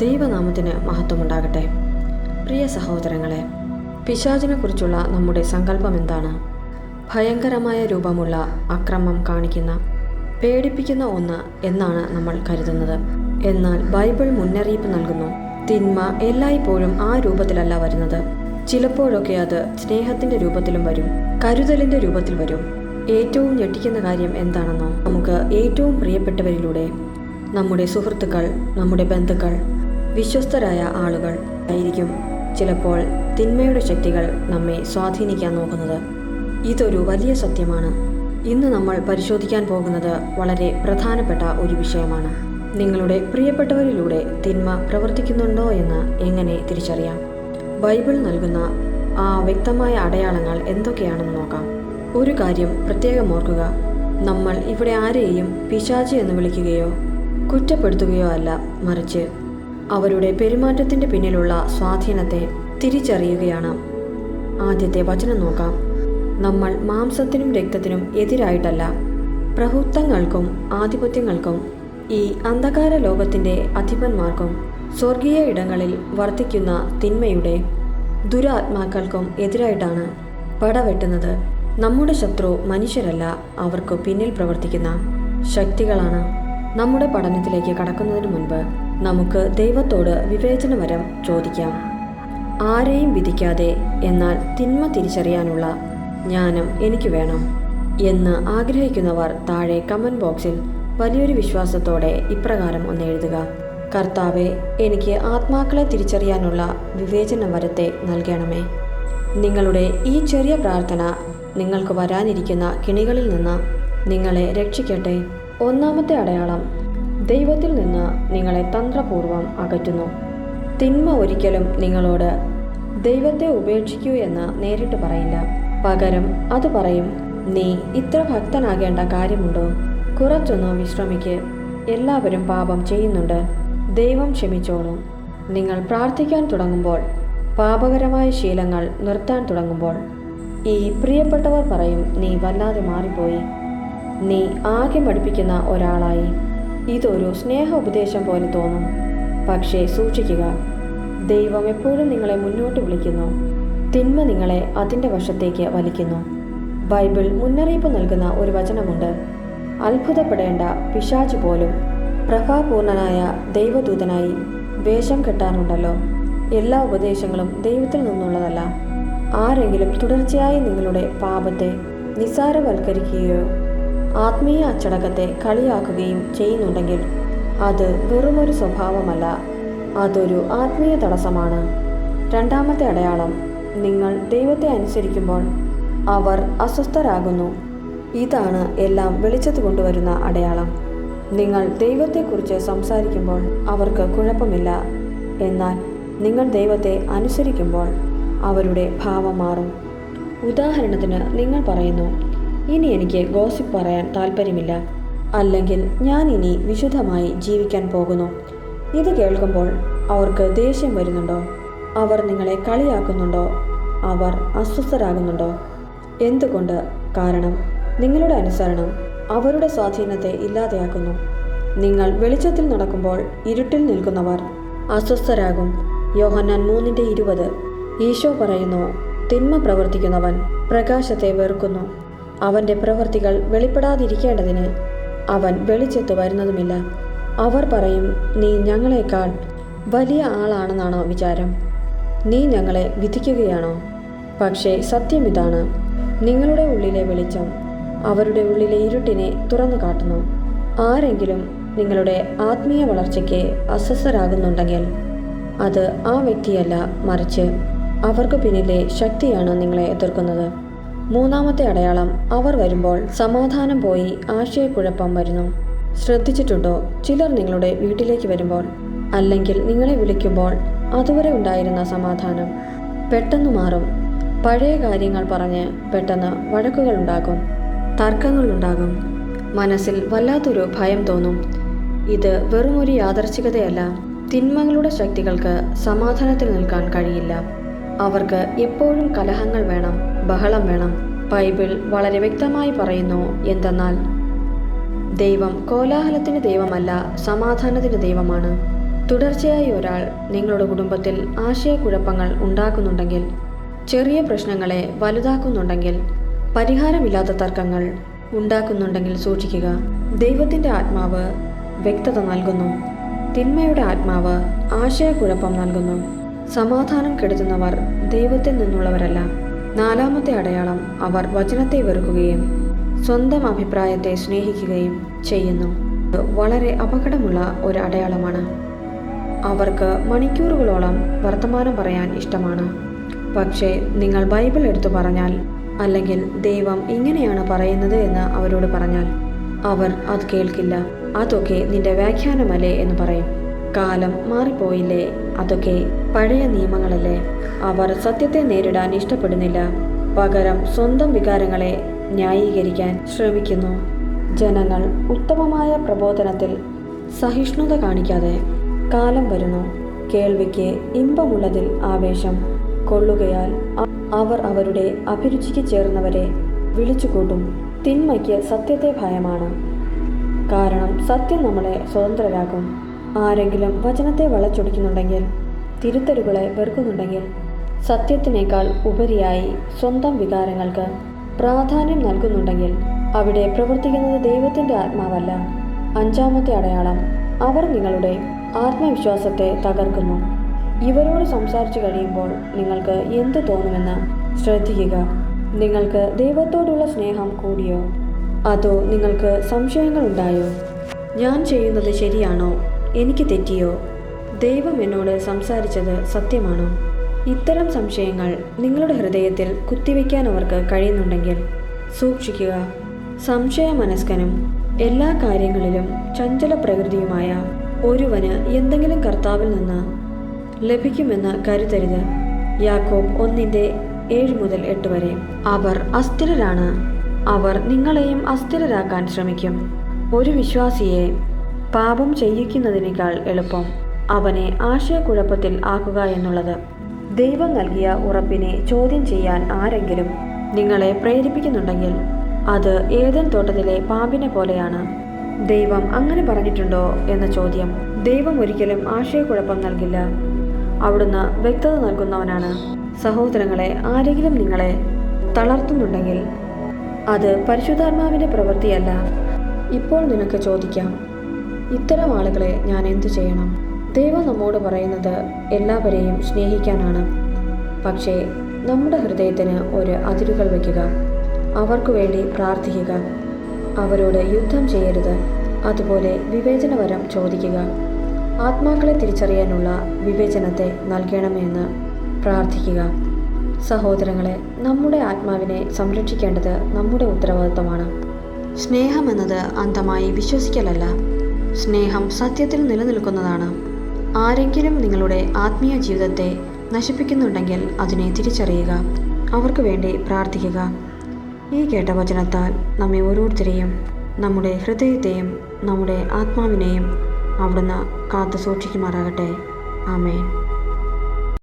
ദൈവനാമത്തിന് മഹത്വമുണ്ടാകട്ടെ. പ്രിയ സഹോദരങ്ങളെ, പിശാചിനെക്കുറിച്ചുള്ള നമ്മുടെ സങ്കല്പം എന്താണ്? ഭയങ്കരമായ രൂപമുള്ള അക്രമം കാണിക്കുന്ന പേടിപ്പിക്കുന്ന ഒന്ന് എന്നാണ് നമ്മൾ കരുതുന്നത്. എന്നാൽ ബൈബിൾ മുന്നറിയിപ്പ് നൽകുന്നു, തിന്മ എല്ലായ്പ്പോഴും ആ രൂപത്തിലല്ല വരുന്നത്. ചിലപ്പോഴൊക്കെ അത് സ്നേഹത്തിൻ്റെ രൂപത്തിലും വരും, കരുതലിൻ്റെ രൂപത്തിൽ വരും. ഏറ്റവും ഞെട്ടിക്കുന്ന കാര്യം എന്താണെന്നോ, നമുക്ക് ഏറ്റവും പ്രിയപ്പെട്ടവരിലൂടെ, നമ്മുടെ സുഹൃത്തുക്കൾ, നമ്മുടെ ബന്ധുക്കൾ, വിശ്വസ്തരായ ആളുകൾ ആയിരിക്കും ചിലപ്പോൾ തിന്മയുടെ ശക്തികൾ നമ്മെ സ്വാധീനിക്കാൻ നോക്കുന്നത്. ഇതൊരു വലിയ സത്യമാണ്. ഇന്ന് നമ്മൾ പരിശോധിക്കാൻ പോകുന്നത് വളരെ പ്രധാനപ്പെട്ട ഒരു വിഷയമാണ്. നിങ്ങളുടെ പ്രിയപ്പെട്ടവരിലൂടെ തിന്മ പ്രവർത്തിക്കുന്നുണ്ടോ എന്ന് എങ്ങനെ തിരിച്ചറിയാം? ബൈബിൾ നൽകുന്ന ആ വ്യക്തമായ അടയാളങ്ങൾ എന്തൊക്കെയാണെന്ന് നോക്കാം. ഒരു കാര്യം പ്രത്യേകം ഓർക്കുക, നമ്മൾ ഇവിടെ ആരെയും പിശാചി എന്ന് വിളിക്കുകയോ കുറ്റപ്പെടുത്തുകയോ അല്ല, മറിച്ച് അവരുടെ പെരുമാറ്റത്തിൻ്റെ പിന്നിലുള്ള സ്വാധീനത്തെ തിരിച്ചറിയുകയാണ്. ആദ്യത്തെ വചനം നോക്കാം. നമ്മൾ മാംസത്തിനും രക്തത്തിനും എതിരായിട്ടല്ല, പ്രഭുത്വങ്ങൾക്കും ആധിപത്യങ്ങൾക്കും ഈ അന്ധകാര ലോകത്തിൻ്റെ അധിപന്മാർക്കും സ്വർഗീയ ഇടങ്ങളിൽ വർദ്ധിക്കുന്ന തിന്മയുടെ ദുരാത്മാക്കൾക്കും എതിരായിട്ടാണ് പടവെട്ടുന്നത്. നമ്മുടെ ശത്രു മനുഷ്യരല്ല, അവർക്ക് പിന്നിൽ പ്രവർത്തിക്കുന്ന ശക്തികളാണ്. നമ്മുടെ പഠനത്തിലേക്ക് കടക്കുന്നതിന് മുൻപ് നമുക്ക് ദൈവത്തോട് വിവേചനവരം ചോദിക്കാം. ആരെയും വിധിക്കാതെ എന്നാൽ തിന്മ തിരിച്ചറിയാനുള്ള ജ്ഞാനം എനിക്ക് വേണം എന്ന് ആഗ്രഹിക്കുന്നവർ താഴെ കമൻറ്റ് ബോക്സിൽ വലിയൊരു വിശ്വാസത്തോടെ ഇപ്രകാരം ഒന്ന് എഴുതുക: കർത്താവെ, എനിക്ക് ആത്മാക്കളെ തിരിച്ചറിയാനുള്ള വിവേചനവരത്തെ നൽകണമേ. നിങ്ങളുടെ ഈ ചെറിയ പ്രാർത്ഥന നിങ്ങൾക്ക് വരാനിരിക്കുന്ന കിണികളിൽ നിന്ന് നിങ്ങളെ രക്ഷിക്കട്ടെ. ഒന്നാമത്തെ അടയാളം, ദൈവത്തിൽ നിന്ന് നിങ്ങളെ തന്ത്രപൂർവം അകറ്റുന്നു. തിന്മ ഒരിക്കലും നിങ്ങളോട് ദൈവത്തെ ഉപേക്ഷിക്കൂ എന്ന് നേരിട്ട് പറയില്ല. പകരം അത് പറയും, നീ ഇത്ര ഭക്തനാകേണ്ട കാര്യമുണ്ടോ? കുറച്ചൊന്ന് വിശ്രമിക്ക്. എല്ലാവരും പാപം ചെയ്യുന്നുണ്ട്, ദൈവം ക്ഷമിച്ചോളും. നിങ്ങൾ പ്രാർത്ഥിക്കാൻ തുടങ്ങുമ്പോൾ, പാപകരമായ ശീലങ്ങൾ നിർത്താൻ തുടങ്ങുമ്പോൾ, ഈ പ്രിയപ്പെട്ടവർ പറയും, നീ വല്ലാതെ മാറിപ്പോയി, നീ ആകെ മടുപ്പിക്കുന്ന ഒരാളായി. ഇതൊരു സ്നേഹ ഉപദേശം പോലെ തോന്നും. പക്ഷേ സൂക്ഷിക്കുക, ദൈവം എപ്പോഴും നിങ്ങളെ മുന്നോട്ട് വിളിക്കുന്നു. തിന്മ നിങ്ങളെ അതിൻ്റെ വശത്തേക്ക് വലിക്കുന്നു. ബൈബിൾ മുന്നറിയിപ്പ് നൽകുന്ന ഒരു വചനമുണ്ട്: അത്ഭുതപ്പെടേണ്ട പിശാച് പോലും പ്രഭാപൂർണനായ ദൈവദൂതനായി വേഷം കെട്ടാറുണ്ടല്ലോ. എല്ലാ ഉപദേശങ്ങളും ദൈവത്തിൽ നിന്നുള്ളതല്ല. ആരെങ്കിലും തുടർച്ചയായി നിങ്ങളുടെ പാപത്തെ നിസ്സാരവൽക്കരിക്കുകയോ ആത്മീയ അച്ചടക്കത്തെ കളിയാക്കുകയും ചെയ്യുന്നുണ്ടെങ്കിൽ അത് വെറുമൊരു സ്വഭാവമല്ല, അതൊരു ആത്മീയ തടസ്സമാണ്. രണ്ടാമത്തെ അടയാളം, നിങ്ങൾ ദൈവത്തെ അനുസരിക്കുമ്പോൾ അവർ അസ്വസ്ഥരാകുന്നു. ഇതാണ് എല്ലാം വെളിച്ചത്ത് കൊണ്ടുവരുന്ന അടയാളം. നിങ്ങൾ ദൈവത്തെക്കുറിച്ച് സംസാരിക്കുമ്പോൾ അവർക്ക് കുഴപ്പമില്ല, എന്നാൽ നിങ്ങൾ ദൈവത്തെ അനുസരിക്കുമ്പോൾ അവരുടെ ഭാവം മാറും. ഉദാഹരണത്തിന്, നിങ്ങൾ പറയുന്നു, ഇനി എനിക്ക് ഗോസിപ്പ് പറയാൻ താല്പര്യമില്ല, അല്ലെങ്കിൽ ഞാൻ ഇനി വിശുദ്ധമായി ജീവിക്കാൻ പോകുന്നു. ഇത് കേൾക്കുമ്പോൾ അവർക്ക് ദേഷ്യം വരുന്നുണ്ടോ? അവർ നിങ്ങളെ കളിയാക്കുന്നുണ്ടോ? അവർ അസ്വസ്ഥരാകുന്നുണ്ടോ? എന്തുകൊണ്ട്? കാരണം നിങ്ങളുടെ അനുസരണം അവരുടെ സ്വാധീനത്തെ ഇല്ലാതെയാക്കുന്നു. നിങ്ങൾ വെളിച്ചത്തിൽ നടക്കുമ്പോൾ ഇരുട്ടിൽ നിൽക്കുന്നവർ അസ്വസ്ഥരാകും. യോഹന്നാൻ 3:20. ഈശോ പറയുന്നു, തിന്മ പ്രവർത്തിക്കുന്നവൻ പ്രകാശത്തെ വെറുക്കുന്നു, അവൻ്റെ പ്രവൃത്തികൾ വെളിപ്പെടാതിരിക്കേണ്ടതിന് അവൻ വെളിച്ചത്ത് വരുന്നതുമില്ല. അവർ പറയും, നീ ഞങ്ങളെക്കാൾ വലിയ ആളാണെന്നാണോ വിചാരം? നീ ഞങ്ങളെ വിധിക്കുകയാണോ? പക്ഷേ സത്യം ഇതാണ്, നിങ്ങളുടെ ഉള്ളിലെ വെളിച്ചം അവരുടെ ഉള്ളിലെ ഇരുട്ടിനെ തുറന്നു കാട്ടുന്നു. ആരെങ്കിലും നിങ്ങളുടെ ആത്മീയ വളർച്ചയ്ക്ക് അസ്വസ്ഥരാകുന്നുണ്ടെങ്കിൽ അത് ആ വ്യക്തിയല്ല, മറിച്ച് അവർക്ക് പിന്നിലെ ശക്തിയാണ് നിങ്ങളെ എതിർക്കുന്നത്. മൂന്നാമത്തെ അടയാളം, അവർ വരുമ്പോൾ സമാധാനം പോയി ആശയക്കുഴപ്പം വരുന്നു. ശ്രദ്ധിച്ചിട്ടുണ്ടോ? ചിലർ നിങ്ങളുടെ വീട്ടിലേക്ക് വരുമ്പോൾ, അല്ലെങ്കിൽ നിങ്ങളെ വിളിക്കുമ്പോൾ അതുവരെ ഉണ്ടായിരുന്ന സമാധാനം പെട്ടെന്ന് മാറും. പഴയ കാര്യങ്ങൾ പറഞ്ഞ് പെട്ടെന്ന് വഴക്കുകളുണ്ടാകും, തർക്കങ്ങളുണ്ടാകും. മനസ്സിൽ വല്ലാത്തൊരു ഭയം തോന്നും. ഇത് വെറുമൊരു യാദർച്ഛികതയല്ല. തിന്മകളുടെ ശക്തികൾക്ക് സമാധാനത്തിൽ നിൽക്കാൻ കഴിയില്ല. അവർക്ക് എപ്പോഴും കലഹങ്ങൾ വേണം, ബഹളം വേണം. ബൈബിൾ വളരെ വ്യക്തമായി പറയുന്നു എന്തെന്നാൽ, ദൈവം കോലാഹലത്തിന് ദൈവമല്ല, സമാധാനത്തിന് ദൈവമാണ്. തുടർച്ചയായി ഒരാൾ നിങ്ങളുടെ കുടുംബത്തിൽ ആശയക്കുഴപ്പങ്ങൾ ഉണ്ടാക്കുന്നുണ്ടെങ്കിൽ, ചെറിയ പ്രശ്നങ്ങളെ വലുതാക്കുന്നുണ്ടെങ്കിൽ, പരിഹാരമില്ലാത്ത തർക്കങ്ങൾ ഉണ്ടാക്കുന്നുണ്ടെങ്കിൽ സൂക്ഷിക്കുക. ദൈവത്തിൻ്റെ ആത്മാവ് വ്യക്തത നൽകുന്നു. തിന്മയുടെ ആത്മാവ് ആശയക്കുഴപ്പം നൽകുന്നു. സമാധാനം കെടുത്തുന്നവർ ദൈവത്തിൽ നിന്നുള്ളവരല്ല. 4-ാമത്തെ അടയാളം, അവർ വചനത്തെ വെറുക്കുകയും സ്വന്തം അഭിപ്രായത്തെ സ്നേഹിക്കുകയും ചെയ്യുന്നു. ഇത് വളരെ അപകടമുള്ള ഒരു അടയാളമാണ്. അവർക്ക് മണിക്കൂറുകളോളം വർത്തമാനം പറയാൻ ഇഷ്ടമാണ്. പക്ഷേ നിങ്ങൾ ബൈബിൾ എടുത്തു പറഞ്ഞാൽ, അല്ലെങ്കിൽ ദൈവം ഇങ്ങനെയാണ് പറയുന്നത് എന്ന് അവരോട് പറഞ്ഞാൽ, അവർ അത് കേൾക്കില്ല. അതൊക്കെ നിന്റെ വ്യാഖ്യാനമല്ലേ എന്ന് പറയും. കാലം മാറിപ്പോയില്ലേ, അതൊക്കെ പഴയ നിയമങ്ങളല്ലേ. അവർ സത്യത്തെ നേരിടാൻ ഇഷ്ടപ്പെടുന്നില്ല. പകരം സ്വന്തം വികാരങ്ങളെ ന്യായീകരിക്കാൻ ശ്രമിക്കുന്നു. ജനങ്ങൾ ഉത്തമമായ പ്രബോധനത്തിൽ സഹിഷ്ണുത കാണിക്കാതെ, കാലം വരുന്നു കേൾവിക്ക് ഇമ്പമുള്ളതിൽ ആവേശം കൊള്ളുകയാൽ അവർ അവരുടെ അഭിരുചിക്ക് ചേർന്നവരെ വിളിച്ചുകൂട്ടും. തിന്മയ്ക്ക് സത്യത്തെ ഭയമാണ്, കാരണം സത്യം നമ്മളെ സ്വതന്ത്രരാക്കും. ആരെങ്കിലും വചനത്തെ വളച്ചൊടിക്കുന്നുണ്ടെങ്കിൽ, തിരുത്തലുകളെ വെറുക്കുന്നുണ്ടെങ്കിൽ, സത്യത്തിനേക്കാൾ ഉപരിയായി സ്വന്തം വികാരങ്ങൾക്ക് പ്രാധാന്യം നൽകുന്നുണ്ടെങ്കിൽ, അവിടെ പ്രവർത്തിക്കുന്നത് ദൈവത്തിൻ്റെ ആത്മാവല്ല. 5-ാമത്തെ അടയാളം, അവർ നിങ്ങളുടെ ആത്മവിശ്വാസത്തെ തകർക്കുന്നു. ഇവരോട് സംസാരിച്ചു കഴിയുമ്പോൾ നിങ്ങൾക്ക് എന്ത് തോന്നുമെന്ന് ശ്രദ്ധിക്കുക. നിങ്ങൾക്ക് ദൈവത്തോടുള്ള സ്നേഹം കൂടിയോ, അതോ നിങ്ങൾക്ക് സംശയങ്ങളുണ്ടായോ? ഞാൻ ചെയ്യുന്നത് ശരിയാണോ? എനിക്ക് തെറ്റിയോ? ദൈവം എന്നോട് സംസാരിച്ചത് സത്യമാണോ? ഇത്തരം സംശയങ്ങൾ നിങ്ങളുടെ ഹൃദയത്തിൽ കുത്തിവെക്കാൻ അവർക്ക് കഴിയുന്നുണ്ടെങ്കിൽ സൂക്ഷിക്കുക. സംശയമനസ്കനും എല്ലാ കാര്യങ്ങളിലും ചഞ്ചല പ്രകൃതിയുമായ ഒരുവന് എന്തെങ്കിലും കർത്താവിൽ നിന്ന് ലഭിക്കുമെന്ന് കരുതരുത്. യാക്കോബ് 1:7-8 വരെ. അവർ അസ്ഥിരരാണ്. അവർ നിങ്ങളെയും അസ്ഥിരരാക്കാൻ ശ്രമിക്കും. ഒരു വിശ്വാസിയെ പാപം ചെയ്യിക്കുന്നതിനേക്കാൾ എളുപ്പം അവനെ ആശയക്കുഴപ്പത്തിൽ ആക്കുക എന്നുള്ളത്. ദൈവം നൽകിയ ഉറപ്പിനെ ചോദ്യം ചെയ്യാൻ ആരെങ്കിലും നിങ്ങളെ പ്രേരിപ്പിക്കുന്നുണ്ടെങ്കിൽ, അത് ഏദൻ തോട്ടത്തിലെ പാമ്പിനെ പോലെയാണ്. ദൈവം അങ്ങനെ പറഞ്ഞിട്ടുണ്ടോ എന്ന ചോദ്യം. ദൈവം ഒരിക്കലും ആശയക്കുഴപ്പം നൽകില്ല. അവിടുന്ന് വ്യക്തത നൽകുന്നവനാണ്. സഹോദരങ്ങളെ, ആരെങ്കിലും നിങ്ങളെ തളർത്തുന്നുണ്ടെങ്കിൽ അത് പരിശുദ്ധാത്മാവിൻ്റെ പ്രവൃത്തിയല്ല. ഇപ്പോൾ നിനക്ക് ചോദിക്കാം, ഇത്തരം ആളുകളെ ഞാൻ എന്തു ചെയ്യണം? ദൈവം നമ്മോട് പറയുന്നത് എല്ലാവരെയും സ്നേഹിക്കാനാണ്. പക്ഷേ നമ്മുടെ ഹൃദയത്തിന് ഒരു അതിരുകൾ വയ്ക്കുക. അവർക്ക് വേണ്ടി പ്രാർത്ഥിക്കുക. അവരോട് യുദ്ധം ചെയ്യരുത്. അതുപോലെ വിവേചനവരം ചോദിക്കുക. ആത്മാക്കളെ തിരിച്ചറിയാനുള്ള വിവേചനത്തെ നൽകണമെന്ന് പ്രാർത്ഥിക്കുക. സഹോദരങ്ങളെ, നമ്മുടെ ആത്മാവിനെ സംരക്ഷിക്കേണ്ടത് നമ്മുടെ ഉത്തരവാദിത്തമാണ്. സ്നേഹമെന്നത് അന്ധമായി വിശ്വസിക്കലല്ല. സ്നേഹം സത്യത്തിൽ നിലനിൽക്കുന്നതാണ്. ആരെങ്കിലും നിങ്ങളുടെ ആത്മീയ ജീവിതത്തെ നശിപ്പിക്കുന്നുണ്ടെങ്കിൽ അതിനെ തിരിച്ചറിയുക. അവർക്ക് വേണ്ടി പ്രാർത്ഥിക്കുക. ഈ കേട്ട വചനത്താൽ നമ്മെ ഓരോരുത്തരെയും, നമ്മുടെ ഹൃദയത്തെയും നമ്മുടെ ആത്മാവിനെയും അവിടുന്ന് കാത്തു സൂക്ഷിക്കുമാറാകട്ടെ. ആമേൻ.